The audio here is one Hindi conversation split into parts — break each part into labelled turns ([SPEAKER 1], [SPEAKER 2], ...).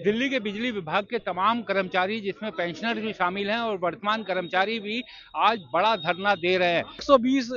[SPEAKER 1] दिल्ली के बिजली विभाग के तमाम कर्मचारी, जिसमें पेंशनर भी शामिल हैं और वर्तमान कर्मचारी भी, आज बड़ा धरना दे रहे हैं।
[SPEAKER 2] 120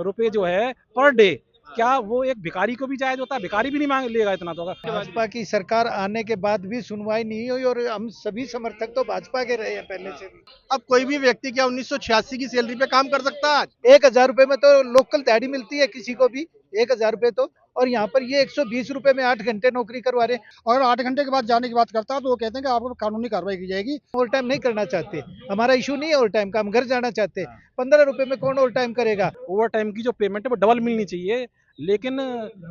[SPEAKER 2] रुपए जो है पर डे, क्या वो एक भिखारी को भी जायज होता है? भिखारी भी नहीं मांग लेगा इतना तो।
[SPEAKER 3] भाजपा की सरकार आने के बाद भी सुनवाई नहीं हुई और हम सभी समर्थक तो भाजपा के रहे हैं पहले से भी।
[SPEAKER 4] अब कोई भी व्यक्ति क्या 1986 की सैलरी पे काम कर सकता है आज?
[SPEAKER 3] 1,000 रुपए में तो लोकल दिहाड़ी मिलती है किसी को भी, 1,000 रुपए तो। और यहाँ पर ये 120 रुपए में 8 घंटे नौकरी करवा रहे हैं।
[SPEAKER 5] और 8 घंटे के बाद जाने की बात करता है तो वो कहते हैं कि आपको कानूनी कार्रवाई की जाएगी।
[SPEAKER 3] ओवर टाइम नहीं करना चाहते, हमारा इशू नहीं है ओवर टाइम का, हम घर जाना चाहते हैं। 15 रुपए में कौन ओवर टाइम करेगा?
[SPEAKER 2] ओवर टाइम की जो पेमेंट है वो डबल मिलनी चाहिए, लेकिन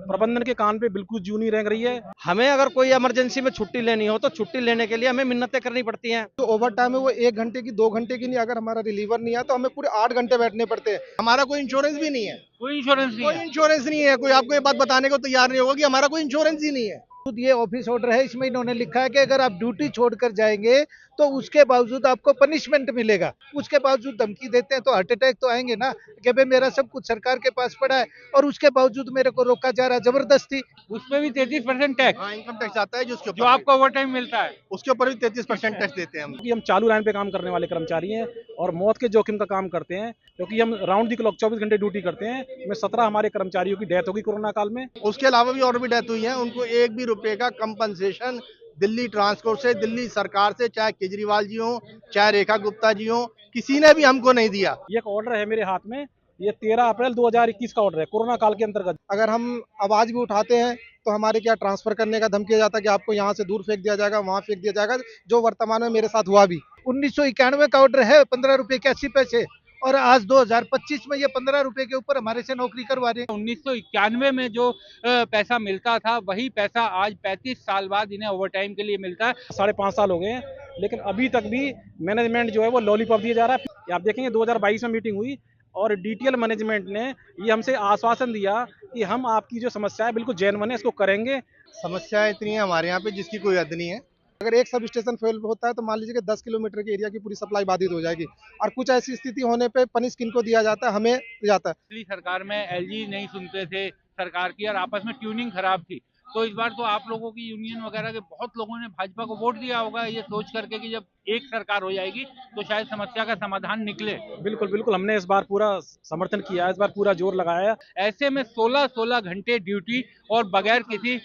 [SPEAKER 2] प्रबंधन के कान पे बिल्कुल जू नहीं रह रही है।
[SPEAKER 6] हमें अगर कोई इमरजेंसी में छुट्टी लेनी हो तो छुट्टी लेने के लिए हमें मिन्नतें करनी पड़ती हैं।
[SPEAKER 5] तो ओवर टाइम है वो 1 घंटे की 2 घंटे की नहीं, अगर हमारा रिलीवर नहीं है तो हमें पूरे 8 घंटे बैठने पड़ते हैं।
[SPEAKER 4] हमारा कोई इंश्योरेंस भी नहीं है।
[SPEAKER 1] कोई इंश्योरेंस नहीं
[SPEAKER 4] कोई
[SPEAKER 1] है।
[SPEAKER 4] इंश्योरेंस नहीं है। कोई आपको ये बात बताने को तैयार नहीं होगा कि हमारा कोई इंश्योरेंस ही नहीं है।
[SPEAKER 3] खुद ये ऑफिस ऑर्डर है, इसमें इन्होंने लिखा है कि अगर आप ड्यूटी छोड़कर जाएंगे तो उसके बावजूद आपको पनिशमेंट मिलेगा। उसके बावजूद धमकी देते हैं तो हार्ट अटैक तो आएंगे ना, कि भाई मेरा सब कुछ सरकार के पास पड़ा है और उसके बावजूद मेरे को रोका जा रहा है जबरदस्ती।
[SPEAKER 1] उसमें भी 33% टैक्स,
[SPEAKER 4] हाँ, इनकम टैक्स आता है जो
[SPEAKER 1] जो आपको ओवर टाइम मिलता है।
[SPEAKER 4] उसके ऊपर भी 33% टैक्स देते हैं हम।
[SPEAKER 2] क्योंकि हम चालू लाइन पे काम करने वाले कर्मचारी हैं और मौत के जोखिम का काम करते हैं, क्योंकि हम राउंड दी क्लॉक 24 घंटे ड्यूटी करते हैं। इसमें 17 हमारे कर्मचारियों की डेथ होगी कोरोना काल में।
[SPEAKER 4] उसके अलावा भी और भी डेथ हुई है, उनको एक भी रुपए का कंपनसेशन दिल्ली ट्रांसपोर्ट से, दिल्ली सरकार से, चाहे केजरीवाल जी हो, चाहे रेखा गुप्ता जी हो, किसी ने भी हमको नहीं दिया।
[SPEAKER 2] ये एक ऑर्डर है मेरे हाथ में, ये 13 अप्रैल 2021 का ऑर्डर है, कोरोना काल के अंतर्गत।
[SPEAKER 5] अगर हम आवाज भी उठाते हैं तो हमारे क्या ट्रांसफर करने का धमकी जाता है कि आपको यहाँ से दूर फेंक दिया जाएगा, वहाँ फेंक दिया जाएगा, जो वर्तमान में मेरे साथ हुआ भी।
[SPEAKER 3] 1991 का ऑर्डर है, 15 रुपए 81 पैसे, और आज 2025 में ये 15 रुपए के ऊपर हमारे से नौकरी करवा रहे हैं।
[SPEAKER 1] 1991 में जो पैसा मिलता था, वही पैसा आज 35 साल बाद इन्हें ओवर टाइम के लिए मिलता है।
[SPEAKER 2] 5.5 साल हो गए हैं, लेकिन अभी तक भी मैनेजमेंट जो है वो लॉलीपॉप दिया जा रहा है। आप देखेंगे 2022 में मीटिंग हुई और डीटीएल मैनेजमेंट ने ये हमसे आश्वासन दिया कि हम आपकी जो समस्या है बिल्कुल जेन्युइन है, इसको करेंगे।
[SPEAKER 4] समस्या इतनी है हमारे यहाँ पे जिसकी कोई हद नहीं है।
[SPEAKER 5] अगर एक सब स्टेशन फेल होता है तो मान लीजिए कि 10 किलोमीटर के एरिया की पूरी सप्लाई बाधित हो जाएगी। और कुछ ऐसी स्थिति होने पे पनिश किनको दिया जाता है? हमें जाता है।
[SPEAKER 1] पिछली सरकार में एलजी नहीं सुनते थे सरकार की, और आपस में ट्यूनिंग खराब थी। तो इस बार तो आप लोगों की यूनियन वगैरह के बहुत लोगों ने भाजपा को वोट दिया होगा, ये सोच करके कि जब एक सरकार हो जाएगी तो शायद समस्या का समाधान निकले।
[SPEAKER 2] बिल्कुल बिल्कुल, हमने इस बार पूरा समर्थन किया है, इस बार पूरा जोर लगाया है।
[SPEAKER 1] ऐसे में 16-16 घंटे ड्यूटी और बगैर किसी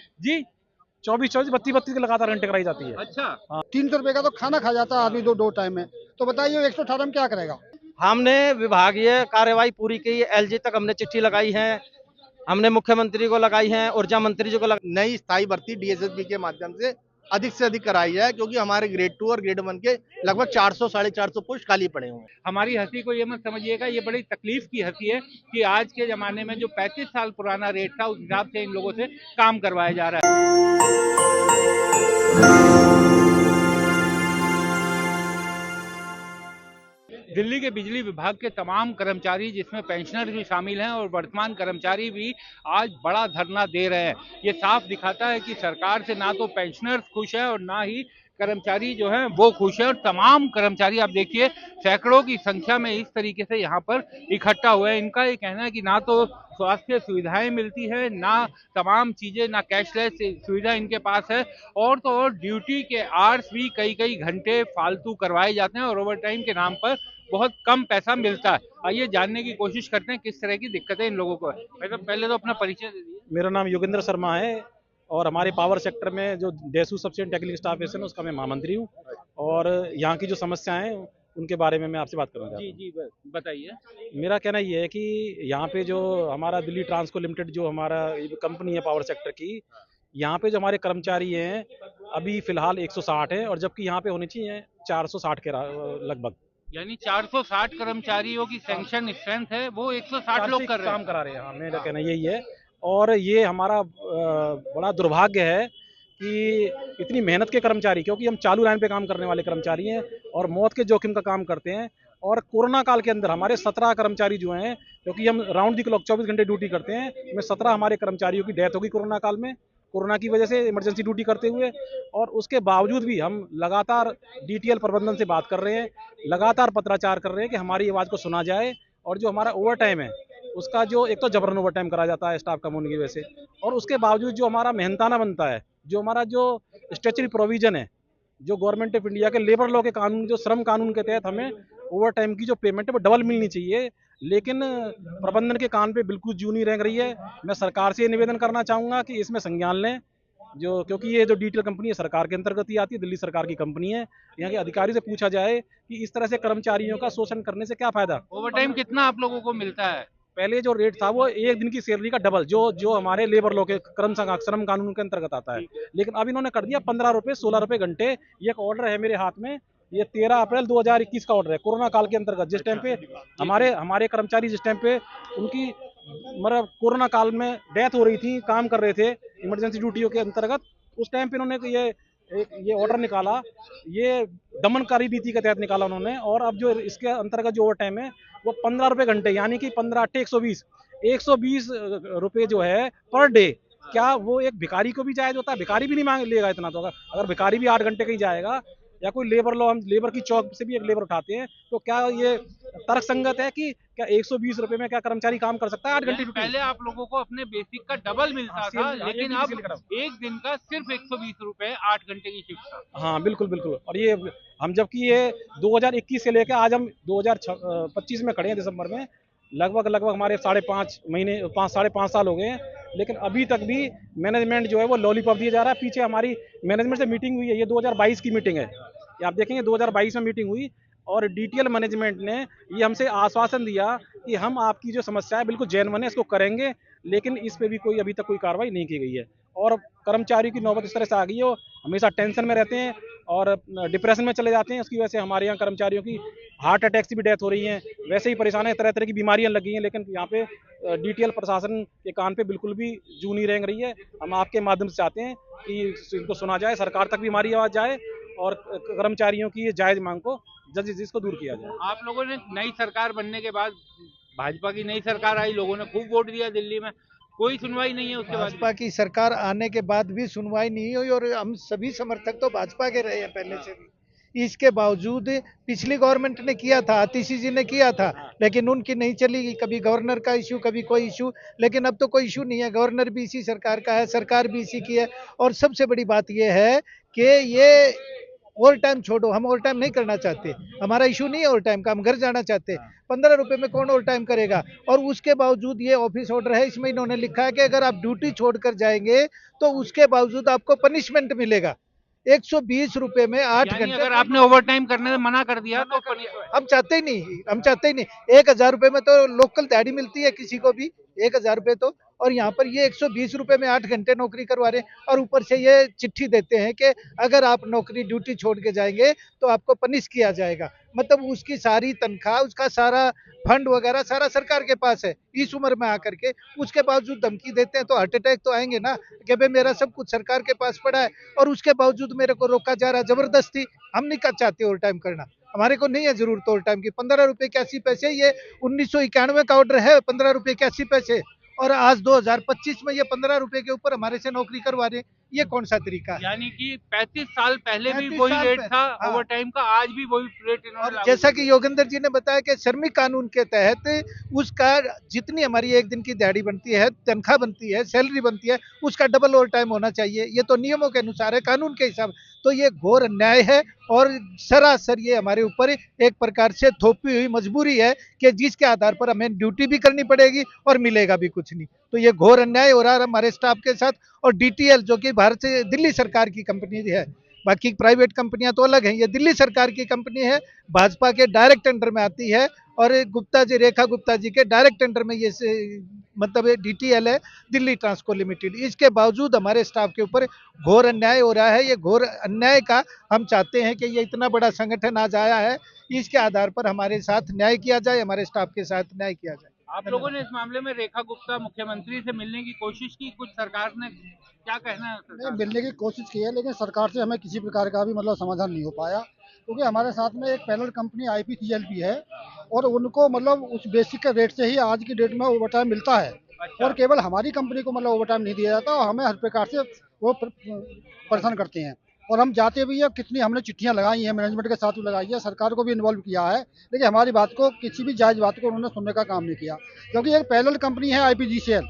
[SPEAKER 2] 24 32 की लगातार घंटे कराई जाती है।
[SPEAKER 1] अच्छा
[SPEAKER 5] 300 रुपए का तो खाना खा जाता है आदमी दो टाइम में, तो बताइए 118 में क्या करेगा?
[SPEAKER 6] हमने विभागीय कार्यवाही पूरी की, एलजी तक हमने चिट्ठी लगाई है, हमने मुख्यमंत्री को लगाई है, ऊर्जा मंत्री जी को
[SPEAKER 4] नई स्थायी भर्ती डीएसएसबी के माध्यम से अधिक कराई है, क्योंकि हमारे ग्रेड 2 और ग्रेड 1 के लगभग 400 साढ़े 400 पोस्ट खाली पड़े हुए हैं।
[SPEAKER 1] हमारी हंसी को ये मत समझिएगा, ये बड़ी तकलीफ की हंसी है कि आज के जमाने में जो 35 साल पुराना रेट था, उस हिसाब से इन लोगों से काम करवाया जा रहा है। दिल्ली के बिजली विभाग के तमाम कर्मचारी, जिसमें पेंशनर भी शामिल हैं और वर्तमान कर्मचारी भी, आज बड़ा धरना दे रहे हैं। ये साफ दिखाता है कि सरकार से ना तो पेंशनर्स खुश है और ना ही कर्मचारी जो हैं वो खुश है। और तमाम कर्मचारी आप देखिए सैकड़ों की संख्या में इस तरीके से यहाँ पर इकट्ठा हुए हैं। इनका ये कहना है कि ना तो स्वास्थ्य सुविधाएं मिलती है, ना तमाम चीजें, ना कैशलेस सुविधा इनके पास है, और तो और ड्यूटी के आवर्स भी कई घंटे फालतू करवाए जाते हैं और ओवर टाइम के नाम पर बहुत कम पैसा मिलता है। आइए जानने की कोशिश करते हैं किस तरह की दिक्कतें इन लोगों को है। मतलब पहले तो अपना परिचय दे दीजिए।
[SPEAKER 2] मेरा नाम योगेंद्र शर्मा है और हमारे पावर सेक्टर में जो डेसू सबसे टेक्निकल स्टाफ है उसका मैं महामंत्री हूँ, और यहाँ की जो समस्याएं हैं उनके बारे में मैं आपसे बात करूँगा।
[SPEAKER 1] जी बताइए।
[SPEAKER 2] मेरा कहना ये है कि यहाँ पे जो हमारा दिल्ली ट्रांसको लिमिटेड जो हमारा कंपनी है पावर सेक्टर की, यहाँ पे जो हमारे कर्मचारी हैं अभी फिलहाल 160 है, और जबकि यहाँ पे होनी चाहिए 460 के लगभग।
[SPEAKER 1] यानी 460 कर्मचारियों की सैंक्शन स्ट्रेंथ है, वो 160 लोग कर रहे हैं,
[SPEAKER 2] काम करा रहे हैं। हाँ, मेरा कहना यही है, और ये हमारा बड़ा दुर्भाग्य है कि इतनी मेहनत के कर्मचारी, क्योंकि हम चालू लाइन पे काम करने वाले कर्मचारी हैं और मौत के जोखिम का काम करते हैं, और कोरोना काल के अंदर हमारे 17 कर्मचारी जो हैं, क्योंकि हम राउंड दी क्लॉक 24 घंटे ड्यूटी करते हैं, उसमें 17 हमारे कर्मचारियों की डेथ होगी कोरोना काल में, कोरोना की वजह से इमरजेंसी ड्यूटी करते हुए। और उसके बावजूद भी हम लगातार डीटीएल प्रबंधन से बात कर रहे हैं, लगातार पत्राचार कर रहे हैं कि हमारी आवाज़ को सुना जाए, और जो हमारा ओवर टाइम है उसका जो एक तो जबरन ओवर टाइम करा जाता है स्टाफ कम होने की वजह से, और उसके बावजूद जो हमारा मेहनताना बनता है, जो हमारा जो स्टैट्यूटरी प्रोविजन है जो गवर्नमेंट ऑफ इंडिया के लेबर लॉ के कानून, जो श्रम कानून के तहत हमें ओवर टाइम की जो पेमेंट है वो डबल मिलनी चाहिए, लेकिन प्रबंधन के कान पे बिल्कुल जू नहीं रह रही है। मैं सरकार से ये निवेदन करना चाहूँगा कि इसमें संज्ञान लें, जो क्योंकि ये जो डीटीएल कंपनी है सरकार के अंतर्गत ही आती है, दिल्ली सरकार की कंपनी है। यहाँ के अधिकारी से पूछा जाए कि इस तरह से कर्मचारियों का शोषण करने से क्या फायदा।
[SPEAKER 1] ओवर टाइम कितना आप लोगों को मिलता है?
[SPEAKER 2] पहले जो रेट था वो एक दिन की सैलरी का डबल, जो हमारे लेबर लॉ के श्रम कानून के अंतर्गत आता है, लेकिन अब इन्होंने कर दिया 15 रुपये 16 रुपये घंटे। ये एक ऑर्डर है मेरे हाथ में, ये 13 अप्रैल 2021 का ऑर्डर है, कोरोना काल के अंतर्गत। जिस टाइम पे हमारे कर्मचारी जिस टाइम पे उनकी मतलब कोरोना काल में डेथ हो रही थी, काम कर रहे थे इमरजेंसी ड्यूटियों के अंतर्गत, उस टाइम पे इन्होंने ये ऑर्डर निकाला, ये दमनकारी नीति के तहत निकाला उन्होंने। और अब जो इसके अंतर्गत जो ओवर टाइम है वो 15 रुपये घंटे, यानी कि 15 8 120 रुपये जो है पर डे। क्या वो एक भिखारी को भी जायज होता है? भिखारी भी नहीं मांग लेगा इतना। तो अगर भिखारी भी 8 घंटे कहीं जाएगा, या कोई लेबर लॉ, हम लेबर की चौक से भी एक लेबर उठाते हैं, तो क्या ये तर्क संगत है कि क्या 120 रुपये में क्या कर्मचारी काम कर सकता है 8 घंटे?
[SPEAKER 1] पहले आप लोगों को अपने बेसिक का डबल मिलता था, लेकिन अब एक दिन का सिर्फ 120 रुपए 8 घंटे की शिफ्ट का।
[SPEAKER 2] हाँ बिल्कुल बिल्कुल। और ये हम जबकि ये 2021 से लेकर आज हम 2025 में खड़े हैं दिसंबर में, लगभग हमारे 5.5 साल हो गए हैं, लेकिन अभी तक भी मैनेजमेंट जो है वो लॉलीपॉप दिया जा रहा है। पीछे हमारी मैनेजमेंट से मीटिंग हुई है, ये 2022 की मीटिंग है, ये आप देखेंगे 2022 में मीटिंग हुई, और डीटीएल मैनेजमेंट ने ये हमसे आश्वासन दिया कि हम आपकी जो समस्या है बिल्कुल जेन्युइन है, इसको करेंगे, लेकिन इस पे भी अभी तक कोई कार्रवाई नहीं की गई है। और कर्मचारियों की नौबत इस तरह से आ गई है, वो हमेशा टेंशन में रहते हैं और डिप्रेशन में चले जाते हैं। उसकी वजह से हमारे यहाँ कर्मचारियों की हार्ट अटैक से भी डेथ हो रही है, वैसे ही परेशान है, तरह तरह की बीमारियां लगी हैं, लेकिन यहाँ पे डीटीएल प्रशासन के कान पे बिल्कुल भी जू नहीं रेंग रही है। हम आपके माध्यम से चाहते हैं कि इनको सुना जाए, सरकार तक भी हमारी आवाज़ जाए, और कर्मचारियों की ये जायज़ मांग को जिसको दूर किया जाए।
[SPEAKER 1] आप लोगों ने नई सरकार बनने के बाद, भाजपा की नई सरकार आई, लोगों ने खूब वोट दिया दिल्ली में, कोई सुनवाई नहीं है उसके बाद।
[SPEAKER 3] भाजपा की सरकार आने के बाद भी सुनवाई नहीं हुई, और हम सभी समर्थक तो भाजपा के रहे हैं पहले से भी। इसके बावजूद पिछली गवर्नमेंट ने किया था, आतिशी जी ने किया था, लेकिन उनकी नहीं चली, कभी गवर्नर का इशू, कभी कोई इशू। लेकिन अब तो कोई इशू नहीं है, गवर्नर भी इसी सरकार का है, सरकार भी इसी की है। और सबसे बड़ी बात यह है कि ये ओवर टाइम छोड़ो, हम ओवर टाइम नहीं करना चाहते, हमारा इशू नहीं है ओवर टाइम का, हम घर जाना चाहते हैं। 15 रुपए में कौन ओवर टाइम करेगा? और उसके बावजूद ये ऑफिस ऑर्डर है, इसमें इन्होंने लिखा है कि अगर आप ड्यूटी छोड़कर जाएंगे तो उसके बावजूद आपको पनिशमेंट मिलेगा। 120 रुपए में 8 घंटे।
[SPEAKER 1] अगर आपने ओवर टाइम करने से मना कर दिया तो
[SPEAKER 3] हम चाहते ही नहीं। 1000 रुपए में तो लोकल दिहाड़ी मिलती है किसी को भी, 1000 रुपए तो। और यहाँ पर ये 120 रुपए में 8 घंटे नौकरी करवा रहे हैं, और ऊपर से ये चिट्ठी देते हैं कि अगर आप नौकरी ड्यूटी छोड़ के जाएंगे तो आपको पनिश किया जाएगा। मतलब उसकी सारी तनख्वाह, उसका सारा फंड वगैरह सारा सरकार के पास है, इस उम्र में आकर के उसके बावजूद धमकी देते हैं, तो हार्ट अटैक तो आएंगे ना कि भाई मेरा सब कुछ सरकार के पास पड़ा है, और उसके बावजूद मेरे को रोका जा रहा है जबरदस्ती। हम नहीं चाहते ओवर टाइम करना, हमारे को नहीं है जरूरत ओवर टाइम की। 15 रुपए 81 पैसे, ये 1991 का ऑर्डर है, 15 रुपए 81 पैसे, और आज 2025 में ये 15 रुपए के ऊपर हमारे से नौकरी करवा रहे हैं। ये कौन सा तरीका है?
[SPEAKER 1] यानी कि 35 साल पहले भी वही रेट था ओवर टाइम का, आज भी वही रेट इन्होंने लागू
[SPEAKER 3] जैसा कि योगेंद्र जी ने बताया कि श्रमिक कानून के तहत उसका जितनी हमारी एक दिन की दिहाड़ी बनती है, तनख्वाह बनती है, सैलरी बनती है, उसका डबल ओवर टाइम होना चाहिए। ये तो नियमों के अनुसार है, कानून के हिसाब। तो ये घोर अन्याय है, और सरासर ये हमारे ऊपर एक प्रकार से थोपी हुई मजबूरी है कि जिसके आधार पर हमें ड्यूटी भी करनी पड़ेगी और मिलेगा भी कुछ नहीं। तो ये घोर अन्याय हो रहा है हमारे स्टाफ के साथ। और डीटीएल जो कि भारत से दिल्ली सरकार की कंपनी है, बाकी प्राइवेट कंपनियां तो अलग हैं, ये दिल्ली सरकार की कंपनी है, भाजपा के डायरेक्ट अंडर में आती है, और गुप्ता जी, रेखा गुप्ता जी के डायरेक्ट अंडर में ये मतलब डीटीएल है, दिल्ली ट्रांसको लिमिटेड। इसके बावजूद हमारे स्टाफ के ऊपर घोर अन्याय हो रहा है। ये घोर अन्याय का हम चाहते हैं कि ये इतना बड़ा संगठन आज आया है, इसके आधार पर हमारे साथ न्याय किया जाए, हमारे स्टाफ के साथ न्याय किया जाए।
[SPEAKER 1] आप लोगों ने इस मामले में रेखा गुप्ता मुख्यमंत्री से मिलने की कोशिश की, कुछ सरकार ने क्या कहना है?
[SPEAKER 7] नहीं, मिलने की कोशिश की है, लेकिन सरकार से हमें किसी प्रकार का भी मतलब समाधान नहीं हो पाया, क्योंकि हमारे साथ में एक पैनल कंपनी IPCL है, और उनको मतलब उस बेसिक के रेट से ही आज की डेट में ओवर टाइम मिलता है।
[SPEAKER 1] अच्छा।
[SPEAKER 7] और केवल हमारी कंपनी को मतलब ओवर टाइम नहीं दिया जाता, और हमें हर प्रकार से वो परेशान करते हैं। और हम जाते भी है, कितनी हमने चिट्ठियां लगाई हैं, मैनेजमेंट के साथ भी लगाई है, सरकार को भी इन्वॉल्व किया है, लेकिन हमारी बात को, किसी भी जायज़ बात को उन्होंने सुनने का काम नहीं किया। क्योंकि एक पैनल कंपनी है IPCL,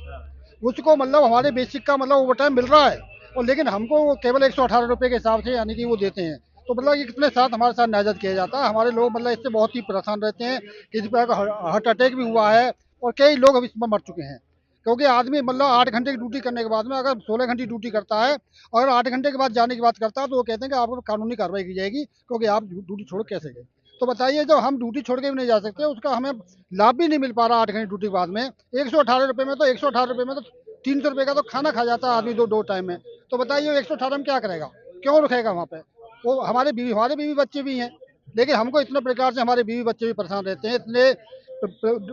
[SPEAKER 7] उसको मतलब हमारे बेसिक का मतलब ओवर टाइम मिल रहा है, और लेकिन हमको केवल 118 रुपये के हिसाब से यानी कि वो देते हैं। तो मतलब ये कितने साथ हमारे साथ नाजायज किया जाता है। हमारे लोग मतलब इससे बहुत ही परेशान रहते हैं। किसी प्रकार का हार्ट अटैक भी हुआ है और कई लोग अब इसमें मर चुके हैं, क्योंकि आदमी मतलब 8 घंटे की ड्यूटी करने के बाद में अगर 16 घंटे ड्यूटी करता है और 8 घंटे के बाद जाने की बात करता है, तो वो कहते हैं कि आपको कानूनी कार्रवाई की जाएगी, क्योंकि आप ड्यूटी छोड़ कैसे गए। तो बताइए, जब हम ड्यूटी छोड़ के भी नहीं जा सकते, उसका हमें लाभ भी नहीं मिल पा रहा 8 घंटे ड्यूटी के बाद में। 118 रुपये में तो 118 रुपये में तो 300 रुपये का तो खाना खा जाता है आदमी दो टाइम में। तो बताइए 118 में क्या करेगा, क्यों रखेगा वहाँ पे। वो हमारे बीवी बच्चे भी हैं, लेकिन हमको इतने प्रकार से हमारे बीवी बच्चे भी परेशान रहते हैं, इतने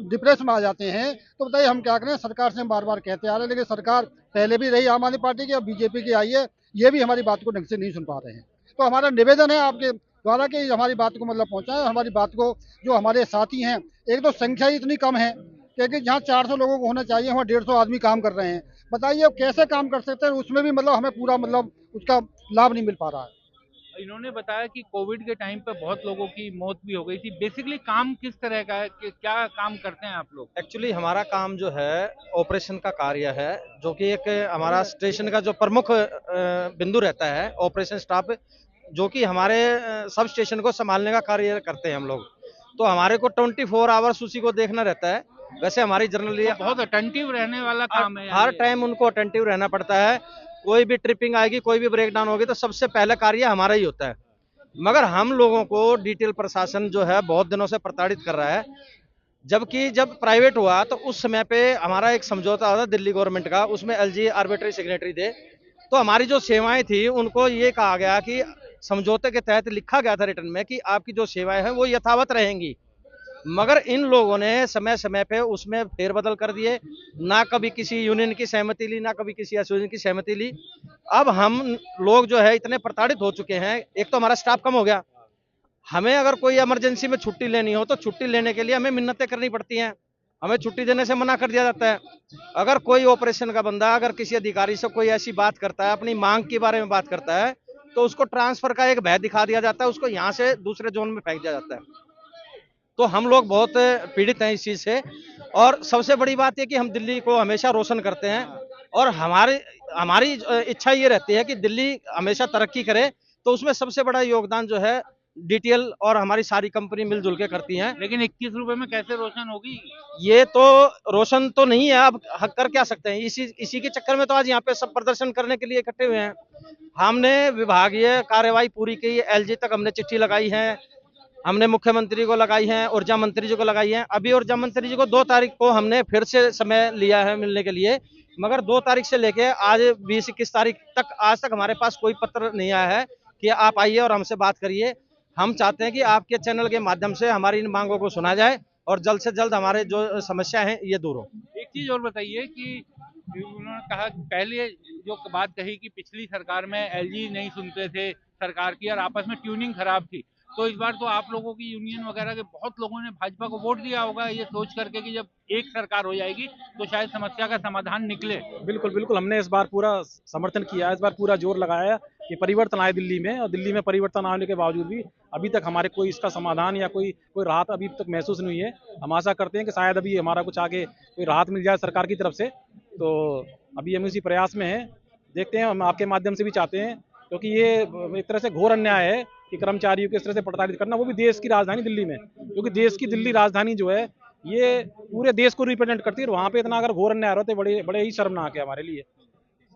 [SPEAKER 7] डिप्रेशन में आ जाते हैं। तो बताइए हम क्या करें। सरकार से हम बार बार कहते आ रहे हैं, लेकिन सरकार पहले भी रही आम आदमी पार्टी की, अब बीजेपी की आई है, ये भी हमारी बात को ढंग से नहीं सुन पा रहे हैं। तो हमारा निवेदन है आपके द्वारा कि हमारी बात को मतलब पहुंचाएं, हमारी बात को। जो हमारे साथी हैं, एक तो संख्या ही इतनी कम है, क्योंकि जहाँ 400 लोगों को होना चाहिए वहाँ 150 आदमी काम कर रहे हैं। बताइए अब कैसे काम कर सकते हैं, उसमें भी मतलब हमें पूरा मतलब उसका लाभ नहीं मिल पा रहा है।
[SPEAKER 1] इन्होंने बताया कि कोविड के टाइम पे बहुत लोगों की मौत भी हो गई थी। बेसिकली काम किस तरह का है, क्या काम करते हैं आप लोग?
[SPEAKER 6] एक्चुअली हमारा काम जो है ऑपरेशन का कार्य है, जो कि एक हमारा स्टेशन का जो प्रमुख बिंदु रहता है, ऑपरेशन स्टाफ, जो कि हमारे सब स्टेशन को संभालने का कार्य करते हैं हम लोग। तो हमारे को 24 आवर्स उसी को देखना रहता है। वैसे हमारी जनरली
[SPEAKER 1] तो बहुत अटेंटिव रहने वाला काम है
[SPEAKER 6] हर
[SPEAKER 1] ये।
[SPEAKER 6] टाइम उनको अटेंटिव रहना पड़ता है। कोई भी ट्रिपिंग आएगी, कोई भी ब्रेकडाउन होगी, तो सबसे पहले कार्य हमारा ही होता है। मगर हम लोगों को डिटेल प्रशासन जो है बहुत दिनों से प्रताड़ित कर रहा है। जबकि जब प्राइवेट हुआ तो उस समय पे हमारा एक समझौता हुआ था दिल्ली गवर्नमेंट का, उसमें एलजी आर्बिट्री सिग्नेटरी थे। तो हमारी जो सेवाएं थी उनको ये कहा गया कि समझौते के तहत लिखा गया था रिटर्न में कि आपकी जो सेवाएं हैं वो यथावत रहेंगी। मगर इन लोगों ने समय समय पे उसमें फेरबदल कर दिए, ना कभी किसी यूनियन की सहमति ली, ना कभी किसी एसोसिएशन की सहमति ली। अब हम लोग जो है इतने प्रताड़ित हो चुके हैं। एक तो हमारा स्टाफ कम हो गया, हमें अगर कोई इमरजेंसी में छुट्टी लेनी हो तो छुट्टी लेने के लिए हमें मिन्नतें करनी पड़ती हैं, हमें छुट्टी देने से मना कर दिया जाता है। अगर कोई ऑपरेशन का बंदा अगर किसी अधिकारी से कोई ऐसी बात करता है, अपनी मांग के बारे में बात करता है, तो उसको ट्रांसफर का एक भय दिखा दिया जाता है, उसको यहाँ से दूसरे जोन में फेंक दिया जाता है। तो हम लोग बहुत पीड़ित हैं इस चीज से। और सबसे बड़ी बात है कि हम दिल्ली को हमेशा रोशन करते हैं, और हमारी इच्छा ये रहती है कि दिल्ली हमेशा तरक्की करे। तो उसमें सबसे बड़ा योगदान जो है डीटीएल और हमारी सारी कंपनी मिलजुल के करती हैं।
[SPEAKER 1] लेकिन 21 रुपए में कैसे रोशन होगी?
[SPEAKER 6] ये तो रोशन तो नहीं है, अब कर क्या सकते हैं। इसी के चक्कर में तो आज यहाँ पे सब प्रदर्शन करने के लिए इकट्ठे हुए हैं। हमने विभागीय कार्यवाही पूरी की, एलजी तक हमने चिट्ठी लगाई है, हमने मुख्यमंत्री को लगाई है, ऊर्जा मंत्री जी को लगाई है। अभी ऊर्जा मंत्री जी को 2 तारीख को हमने फिर से समय लिया है मिलने के लिए, मगर 2 तारीख से लेके आज 20-21 तारीख तक आज तक हमारे पास कोई पत्र नहीं आया है कि आप आइए और हमसे बात करिए। हम चाहते हैं कि आपके चैनल के माध्यम से हमारी इन मांगों को सुना जाए और जल्द से जल्द हमारे जो समस्या है ये दूर हो।
[SPEAKER 1] एक चीज और बताइए कि उन्होंने कहा पहले जो बात कही कि पिछली सरकार में एलजी नहीं सुनते थे सरकार की और आपस में ट्यूनिंग खराब थी, तो इस बार तो आप लोगों की यूनियन वगैरह के बहुत लोगों ने भाजपा को वोट दिया होगा ये सोच करके कि जब एक सरकार हो जाएगी तो शायद समस्या का समाधान निकले।
[SPEAKER 2] बिल्कुल बिल्कुल, हमने इस बार पूरा समर्थन किया है, इस बार पूरा जोर लगाया कि परिवर्तन आए दिल्ली में, और दिल्ली में परिवर्तन आने के बावजूद भी अभी तक हमारे कोई इसका समाधान या कोई राहत अभी तक महसूस नहीं है। हम आशा करते हैं कि शायद अभी हमारा कुछ आगे कोई राहत मिल जाए सरकार की तरफ से। तो अभी हम इसी प्रयास में हैं, देखते हैं। हम आपके माध्यम से भी चाहते हैं, क्योंकि ये एक तरह से घोर अन्याय है कि कर्मचारियों को इस तरह से प्रताड़ित करना, वो भी देश की राजधानी दिल्ली में, क्योंकि देश की दिल्ली राजधानी जो है ये पूरे देश को रिप्रेजेंट करती है, और वहाँ पे इतना अगर घोर अन्याय होते बड़े बड़े ही शर्मनाक है हमारे लिए।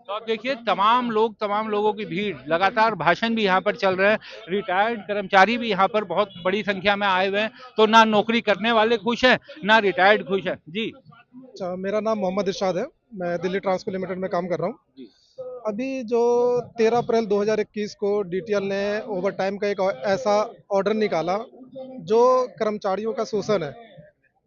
[SPEAKER 1] तो आप देखिए तमाम लोगों की भीड़, लगातार भाषण भी यहाँ पर चल रहे हैं, रिटायर्ड कर्मचारी भी यहाँ पर बहुत बड़ी संख्या में आए हुए हैं। तो ना नौकरी करने वाले खुश हैं, ना रिटायर्ड खुश है। जी
[SPEAKER 5] अच्छा, मेरा नाम मोहम्मद इरशाद है, मैं दिल्ली ट्रांसको लिमिटेड में काम कर रहा हूँ। अभी जो 13 अप्रैल 2021 को डीटीएल ने ओवर टाइम का एक ऐसा ऑर्डर निकाला जो कर्मचारियों का शोषण है।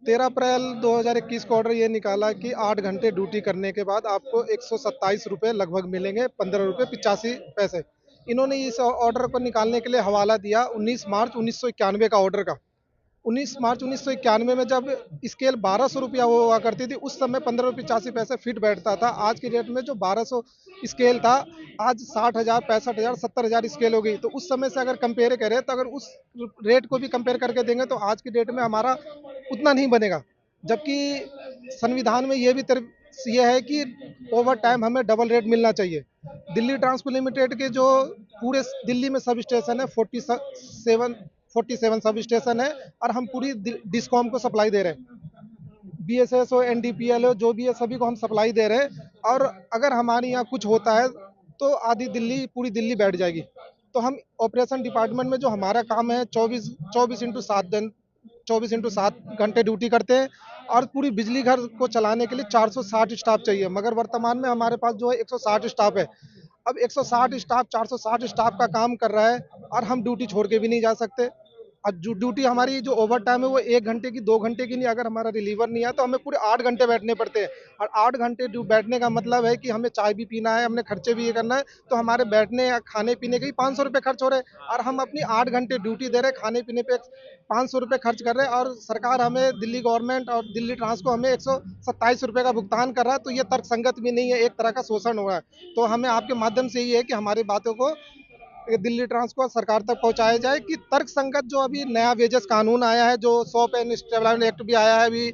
[SPEAKER 5] 13 अप्रैल 2021 को ऑर्डर ये निकाला कि 8 घंटे ड्यूटी करने के बाद आपको 127 रुपये लगभग मिलेंगे, 15 रुपये 85 पैसे। इन्होंने इस ऑर्डर को निकालने के लिए हवाला दिया 19 मार्च 1991 का ऑर्डर का। 19 मार्च 1991 में जब स्केल 1200 रुपया हुआ करती थी, उस समय 15 रुपये 85 पैसे फिट बैठता था। आज की डेट में जो 1200 स्केल था, आज 60,000, 65,000, 70,000 स्केल हो गई। तो उस समय से अगर कंपेयर करें, तो अगर उस रेट को भी कंपेयर करके देंगे तो आज की डेट में हमारा उतना नहीं बनेगा। जबकि संविधान में ये भी ये है कि ओवर टाइम हमें डबल रेट मिलना चाहिए। दिल्ली ट्रांसको लिमिटेड के जो पूरे दिल्ली में सब स्टेशन है, 47 सब स्टेशन है, और हम पूरी डिस्कॉम को सप्लाई दे रहे हैं। BSS हो, NDPL हो, जो भी है सभी को हम सप्लाई दे रहे हैं। और अगर हमारे यहाँ कुछ होता है तो आधी दिल्ली, पूरी दिल्ली बैठ जाएगी। तो हम ऑपरेशन डिपार्टमेंट में जो हमारा काम है 24/7 घंटे ड्यूटी करते हैं, और पूरी बिजली घर को चलाने के लिए 460 स्टाफ चाहिए, मगर वर्तमान में हमारे पास जो है 160 स्टाफ है। अब 160 स्टाफ 460 स्टाफ का काम कर रहा है, और हम ड्यूटी छोड़ के भी नहीं जा सकते। अब जो ड्यूटी हमारी जो ओवर टाइम है वो 1 घंटे की, 2 घंटे की नहीं, अगर हमारा रिलीवर नहीं है तो हमें पूरे 8 घंटे बैठने पड़ते हैं। और 8 घंटे बैठने का मतलब है कि हमें चाय भी पीना है, हमने खर्चे भी ये करना है, तो हमारे बैठने या खाने पीने के ही 500 रुपये खर्च हो रहे हैं, और हम अपनी 8 घंटे ड्यूटी दे रहे हैं, खाने पीने पे 500 रुपये खर्च कर रहे हैं, और सरकार हमें, दिल्ली गवर्नमेंट और दिल्ली ट्रांस को हमें 127 रुपये का भुगतान कर रहा है। तो ये तर्कसंगत भी नहीं है, एक तरह का शोषण हो रहा है। तो हमें आपके माध्यम से ये है कि हमारी बातों को दिल्ली ट्रांस को सरकार तक पहुंचाया जाए कि तर्क संगत जो अभी नया वेजेस कानून आया है, जो शॉप एंड स्टेबलाइजमेंट एक्ट भी आया है अभी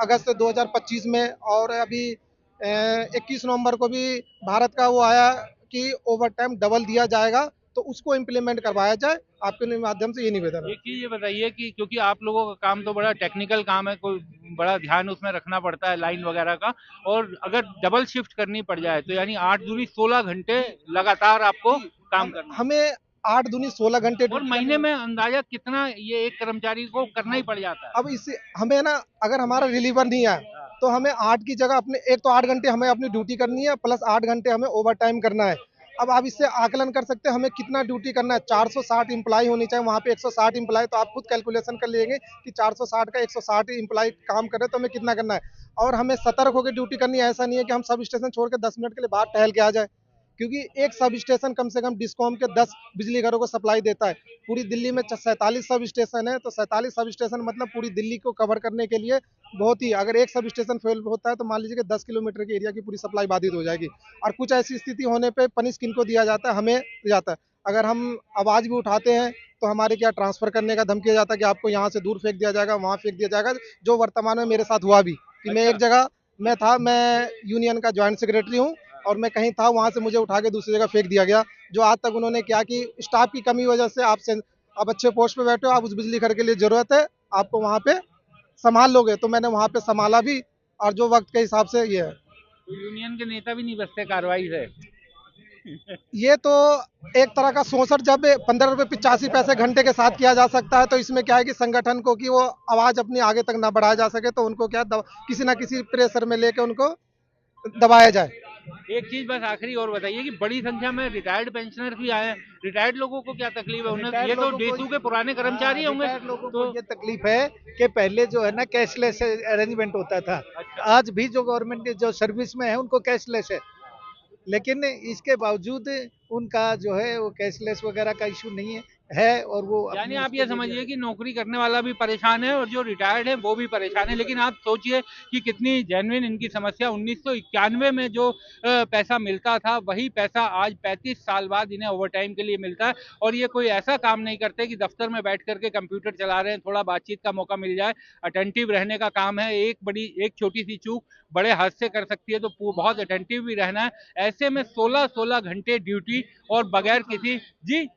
[SPEAKER 5] अगस्त 2025 में, और अभी 21 नवंबर को भी भारत का वो आया कि ओवर टाइम डबल दिया जाएगा, तो उसको इम्प्लीमेंट करवाया जाए। आपके माध्यम से ये निवेदन है।
[SPEAKER 1] एक चीज ये बताइए कि क्योंकि आप लोगों का काम तो बड़ा टेक्निकल काम है, कोई बड़ा ध्यान उसमें रखना पड़ता है लाइन वगैरह का, और अगर डबल शिफ्ट करनी पड़ जाए तो यानी 8 दूनी 16 घंटे लगातार आपको काम करना,
[SPEAKER 5] हमें 8 दूनी 16 घंटे,
[SPEAKER 1] और महीने में अंदाजा कितना ये एक कर्मचारी को करना ही पड़ जाता है।
[SPEAKER 5] अब इससे हमें ना, अगर हमारा रिलीवर नहीं है तो हमें 8 की जगह अपने, एक तो 8 घंटे हमें अपनी ड्यूटी करनी है, प्लस 8 घंटे हमें ओवर टाइम करना है। अब आप इससे आकलन कर सकते हैं हमें कितना ड्यूटी करना है। 460 इम्प्लाई होनी चाहिए, वहाँ पे 160 इम्प्लाई, तो आप खुद कैलकुलेशन कर लेंगे कि 460 का 160 इम्प्लाई काम कर रहे हैं तो हमें कितना करना है। और हमें सतर्क होकर ड्यूटी करनी है, ऐसा नहीं है कि हम सब स्टेशन छोड़ के 10 मिनट के लिए बाहर टहल के आ जाए, क्योंकि एक सब स्टेशन कम से कम डिस्कॉम के 10 बिजली घरों को सप्लाई देता है। पूरी दिल्ली में 47 सब स्टेशन है, तो 47 सब स्टेशन मतलब पूरी दिल्ली को कवर करने के लिए बहुत ही, अगर एक सब स्टेशन फेल होता है तो मान लीजिए कि 10 किलोमीटर के एरिया की पूरी सप्लाई बाधित हो जाएगी। और कुछ ऐसी स्थिति होने पे पनिश किनको दिया जाता है, हमें जाता है। अगर हम आवाज़ भी उठाते हैं तो हमारे क्या ट्रांसफर करने का धमकी जाता है कि आपको यहाँ से दूर फेंक दिया जाएगा, वहाँ फेंक दिया जाएगा, जो वर्तमान में मेरे साथ हुआ भी कि मैं एक जगह मैं था, मैं यूनियन का ज्वाइंट सेक्रेटरी हूँ, और मैं कहीं था, वहाँ से मुझे उठा के दूसरी जगह फेंक दिया गया। जो आज तक उन्होंने क्या कि स्टाफ की कमी वजह से आप अच्छे पोस्ट पे बैठे हो, आप उस बिजली घर के लिए जरूरत है, आपको वहाँ पे संभाल लोगे, तो मैंने वहाँ पे संभाला भी, और जो वक्त के हिसाब से ये है।
[SPEAKER 1] तो यूनियन के नेता भी नहीं बचते कार्रवाई से।
[SPEAKER 5] ये तो एक तरह का शोषण, जब 15 रुपये 85 पैसे घंटे के साथ किया जा सकता है, तो इसमें क्या है कि संगठन को कि वो आवाज़ अपनी आगे तक ना बढ़ाया जा सके, तो उनको क्या किसी ना किसी प्रेशर में लेके उनको दबाया जाए।
[SPEAKER 1] एक चीज बस आखिरी और बताइए कि बड़ी संख्या में रिटायर्ड पेंशनर भी आए हैं, रिटायर्ड लोगों को क्या तकलीफ है? उन्हें, ये तो डेसू के पुराने कर्मचारी होंगे,
[SPEAKER 3] लोगों
[SPEAKER 1] तो
[SPEAKER 3] को ये तकलीफ है कि पहले जो है ना कैशलेस अरेंजमेंट होता था। आज भी जो गवर्नमेंट जो सर्विस में है उनको कैशलेस है, लेकिन इसके बावजूद उनका जो है वो कैशलेस वगैरह का इशू नहीं है और वो
[SPEAKER 1] यानी
[SPEAKER 3] अपने
[SPEAKER 1] आप
[SPEAKER 3] उसके
[SPEAKER 1] ये
[SPEAKER 3] लिए
[SPEAKER 1] समझिए कि नौकरी करने वाला भी परेशान है और जो रिटायर्ड है वो भी परेशान है। लेकिन आप सोचिए कि कितनी जेन्युइन इनकी समस्या। 1991 में जो पैसा मिलता था वही पैसा आज 35 साल बाद इन्हें ओवर टाइम के लिए मिलता है, और ये कोई ऐसा काम नहीं करते कि दफ्तर में बैठ करके कंप्यूटर चला रहे हैं, थोड़ा बातचीत का मौका मिल जाए। अटेंटिव रहने का काम है, एक छोटी सी चूक बड़े हद से कर सकती है, तो बहुत अटेंटिव भी रहना है। ऐसे में 16 घंटे ड्यूटी और बगैर किसी जी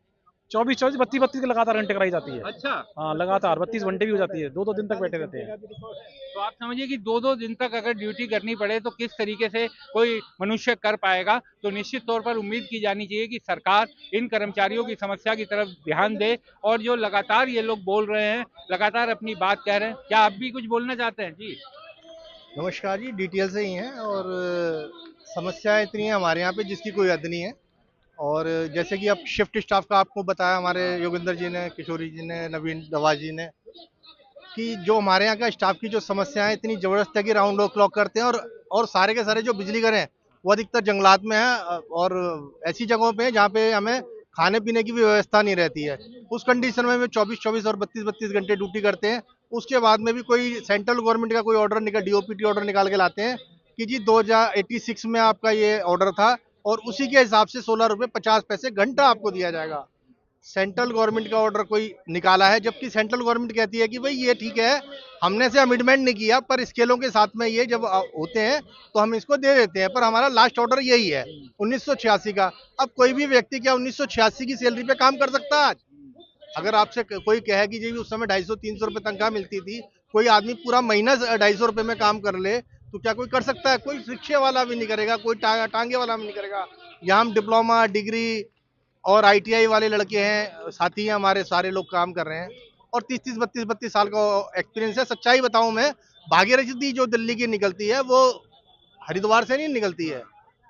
[SPEAKER 2] 24 32 की लगातार घंटे कराई जाती है।
[SPEAKER 1] अच्छा,
[SPEAKER 2] हाँ, लगातार 32 घंटे भी हो जाती है, 2 दिन तक बैठे रहते हैं।
[SPEAKER 1] तो आप समझिए कि 2 दिन तक अगर ड्यूटी करनी पड़े तो किस तरीके से कोई मनुष्य कर पाएगा। तो निश्चित तौर पर उम्मीद की जानी चाहिए कि सरकार इन कर्मचारियों की समस्या की तरफ ध्यान दे, और जो लगातार ये लोग बोल रहे हैं, लगातार अपनी बात कह रहे हैं। क्या आप भी कुछ बोलना चाहते हैं? जी
[SPEAKER 4] नमस्कार जी, डिटेल से ही हैं, और समस्या इतनी है हमारे यहाँ पे जिसकी कोई हद नहीं है। और जैसे कि अब शिफ्ट स्टाफ का आपको बताया हमारे योगेंद्र जी ने, किशोरी जी ने, नवीन दवा जी ने, कि जो हमारे यहाँ का स्टाफ की जो समस्या है इतनी ज़बरदस्त है कि राउंड द क्लॉक करते हैं, और सारे के सारे जो बिजली घर हैं वो अधिकतर जंगलात में हैं, और ऐसी जगहों पे हैं जहाँ पे हमें खाने पीने की भी व्यवस्था नहीं रहती है। उस कंडीशन में 24 और 32 घंटे ड्यूटी करते हैं। उसके बाद में भी कोई सेंट्रल गवर्नमेंट का कोई ऑर्डर DOPT ऑर्डर निकाल के लाते हैं कि जी 2086 में आपका ये ऑर्डर था, और उसी के हिसाब से 16 रुपये 50 पैसे घंटा आपको दिया जाएगा। सेंट्रल गवर्नमेंट का ऑर्डर कोई निकाला है, जबकि सेंट्रल गवर्नमेंट कहती है कि भाई ये ठीक है, हमने से अमेंडमेंट नहीं किया, पर स्केलों के साथ में ये जब होते हैं तो हम इसको दे देते हैं, पर हमारा लास्ट ऑर्डर यही है 1986 का। अब कोई भी व्यक्ति क्या 1986 की सैलरी पे काम कर सकता है आज? अगर आपसे कोई कहे कि जी उस समय 250-300 रुपए तनख्वाह मिलती थी, कोई आदमी पूरा महीना 250 रुपए में काम कर ले, तो क्या कोई कर सकता है? कोई रिक्शे वाला भी नहीं करेगा, कोई टांगे वाला भी नहीं करेगा। यहाँ हम डिप्लोमा, डिग्री और ITI वाले लड़के हैं, साथी हैं हमारे, सारे लोग काम कर रहे हैं और 30-30, 32-32 साल का एक्सपीरियंस है। सच्चाई बताऊं मैं, भागीरथी जो दिल्ली की निकलती है वो हरिद्वार से नहीं निकलती है,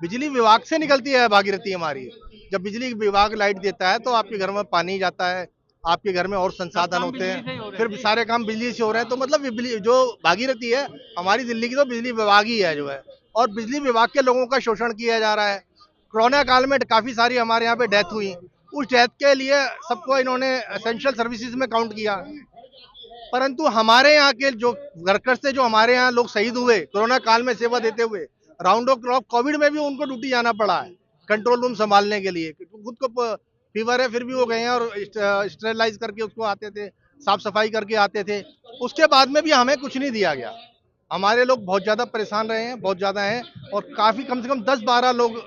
[SPEAKER 4] बिजली विभाग से निकलती है भागीरथी हमारी। जब बिजली विभाग लाइट देता है तो आपके घर में पानी जाता है, आपके घर में और संसाधन होते हैं, फिर सारे काम बिजली से हो रहे हैं। तो मतलब बिजली जो भागीरथी है हमारी दिल्ली की, तो बिजली विभाग ही है जो है, और बिजली विभाग के लोगों का शोषण किया जा रहा है। कोरोना काल में काफी सारी हमारे यहाँ पे डेथ हुई, उस डेथ के लिए सबको इन्होंने एसेंशियल सर्विसेज में काउंट किया, परंतु हमारे यहाँ के जो वर्कर्स थे, जो हमारे यहाँ लोग शहीद हुए कोरोना काल में सेवा देते हुए, राउंड ऑफ क्लॉक कोविड में भी उनको ड्यूटी जाना पड़ा है कंट्रोल रूम संभालने के लिए। खुद को फीवर है फिर भी वो गए हैं और स्टेरलाइज करके उसको आते थे, साफ सफाई करके आते थे। उसके बाद में भी हमें कुछ नहीं दिया गया। हमारे लोग बहुत ज्यादा परेशान रहे हैं, बहुत ज्यादा हैं, और काफी कम से कम 10-12 लोग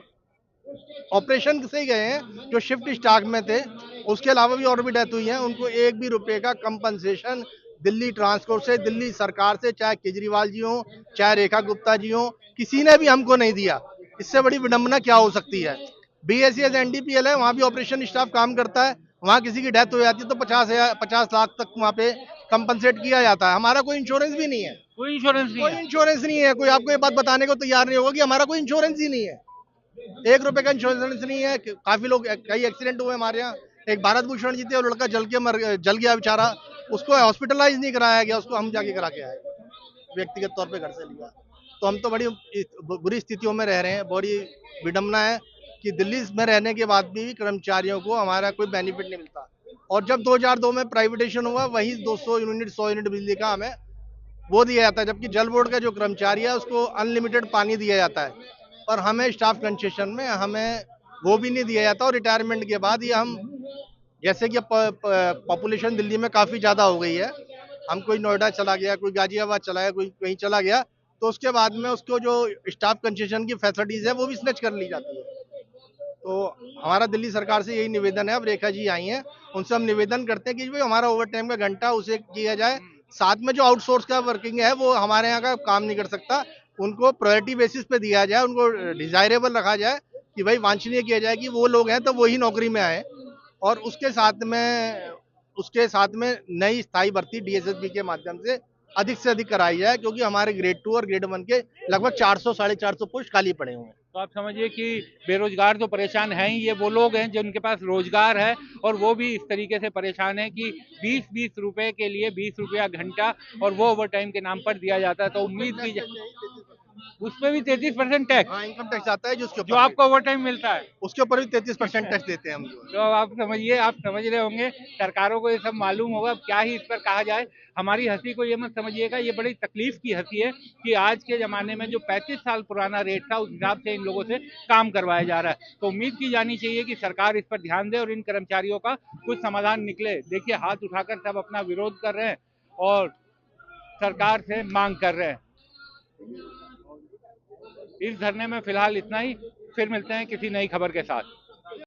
[SPEAKER 4] ऑपरेशन से ही गए हैं जो शिफ्ट स्टाफ में थे। उसके अलावा भी और भी डेथ हुई है। उनको एक भी रुपए का कंपनसेशन दिल्ली ट्रांसपोर्ट से, दिल्ली सरकार से, चाहे केजरीवाल जी हो, चाहे रेखा गुप्ता जी हो, किसी ने भी हमको नहीं दिया। इससे बड़ी विडंबना क्या हो सकती है? BSES NDPL है, वहाँ भी ऑपरेशन स्टाफ काम करता है, वहाँ किसी की डेथ हो जाती है तो 50 लाख तक वहाँ पे कंपनसेट किया जाता है। हमारा कोई इंश्योरेंस भी नहीं है,
[SPEAKER 1] कोई इंश्योरेंस
[SPEAKER 4] नहीं है। कोई आपको ये बात बताने को तैयार नहीं होगा कि हमारा कोई इंश्योरेंस ही नहीं है, 1 रुपए का इंश्योरेंस नहीं है। काफी लोग, कई एक्सीडेंट हुए हमारे यहाँ। एक भारत भूषण जी थे, वो लड़का जल गया बेचारा, उसको हॉस्पिटलाइज नहीं कराया गया, उसको हम जाके करा के आए, व्यक्तिगत तौर पे घर से लिया। तो हम तो बड़ी बुरी स्थितियों में रह रहे हैं। बड़ी विडंबना है कि दिल्ली में रहने के बाद भी कर्मचारियों को हमारा कोई बेनिफिट नहीं मिलता। और जब 2002 में प्राइवेटेशन हुआ, वही 200 यूनिट 100 यूनिट बिजली का हमें वो दिया जाता है, जबकि जल बोर्ड का जो कर्मचारी है उसको अनलिमिटेड पानी दिया जाता है, पर हमें स्टाफ कंसेशन में हमें वो भी नहीं दिया जाता। और रिटायरमेंट के बाद ये हम, जैसे कि पॉपुलेशन दिल्ली में काफी ज्यादा हो गई है, हम कोई नोएडा चला गया, कोई गाजियाबाद चला गया, कोई कहीं चला गया, तो उसके बाद में उसको जो स्टाफ कंसेशन की फैसिलिटीज है वो भी स्नैच कर ली जाती है। तो हमारा दिल्ली सरकार से यही निवेदन है। अब रेखा जी आई हैं, उनसे हम निवेदन करते हैं कि भाई हमारा ओवर टाइम का घंटा उसे किया जाए। साथ में जो आउटसोर्स का वर्किंग है वो हमारे यहाँ का काम नहीं कर सकता, उनको प्रायोरिटी बेसिस पे दिया जाए, उनको डिजायरेबल रखा जाए कि भाई वांछनीय किया जाए कि वो लोग हैं तो वही नौकरी में आए। और उसके साथ में नई स्थायी भर्ती DSSB के माध्यम से अधिक कराई जाए, क्योंकि हमारे ग्रेड 2 और ग्रेड 1 के लगभग 400-450 पोस्ट खाली पड़े हुए हैं।
[SPEAKER 1] तो आप समझिए कि बेरोजगार तो परेशान हैं ही, ये वो लोग हैं जिनके पास रोजगार है और वो भी इस तरीके से परेशान है कि 20-20 रुपए के लिए 20 रुपया घंटा और वो ओवर टाइम के नाम पर दिया जाता है। तो उम्मीद की उसमें भी 33% टैक्स,
[SPEAKER 4] इनकम टैक्स आता है
[SPEAKER 1] जो आपको ओवर टाइम मिलता है,
[SPEAKER 4] उसके ऊपर भी 33% टैक्स देते हैं हम।
[SPEAKER 1] तो आप समझिए, आप समझ रहे होंगे, सरकारों को ये सब मालूम होगा, क्या ही इस पर कहा जाए। हमारी हंसी को ये मत समझिएगा, ये बड़ी तकलीफ की हंसी है कि आज के जमाने में जो 35 साल पुराना रेट था उस हिसाब से इन लोगों से काम करवाया जा रहा है। तो उम्मीद की जानी चाहिए कि सरकार इस पर ध्यान दे और इन कर्मचारियों का कुछ समाधान निकले। देखिए, हाथ उठाकर सब अपना विरोध कर रहे हैं और सरकार से मांग कर रहे हैं। इस धरने में फिलहाल इतना ही, फिर मिलते हैं किसी नई खबर के साथ।